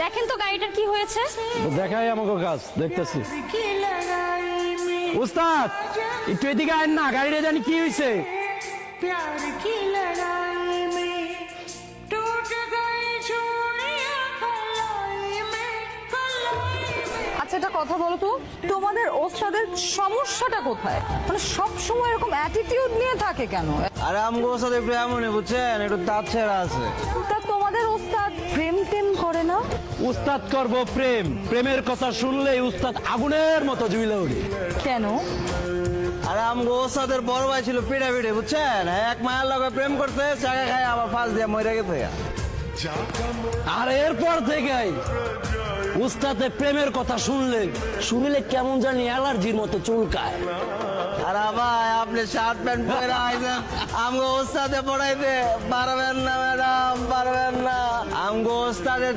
দেখেন তো গাড়িটার কি হয়েছে। দেখাই আমাকে কাজ দেখতেছি। উস্তাদ একটু এদিকে আইন না, গাড়িটা জানি কি হয়েছে। আচ্ছা একটা কথা বলো তো, তোমাদের ওস্তাদের সমস্যাটা কোথায়? মানে সব সময় এরকম অ্যাটিটিউড নিয়ে থাকে কেন? আরে আমগো সাথে একটু এমনই বুঝছেন, একটু তার ছেড়া আছে। তা তোমাদের ওস্তাদ প্রেম টেম করে না? উস্তাদ করব প্রেম, প্রেমের কথা শুনলেই উস্তাদ আগুনের মতো জ্বলে ওঠে। কেন? আরে আমগো ওস্তাদের বড় ভাই ছিল পিঠে পিঠে বুঝছেন, এক মায়ের লগে প্রেম করতে চাকা খায় আবার ফাঁস দিয়ে মরে গেছে। আর এরপর থেকেই উস্তাদের প্রেমের কথা শুনলে শরীরে কেমন জানি অ্যালার্জির মতো চুলকায়। আরে ভাই আপনি শার্ট প্যান্ট পরে আইছেন আমগো ওস্তাদে পড়াইতে পারবেন না ম্যাডাম, পারবেন না। আমগো ওস্তাদের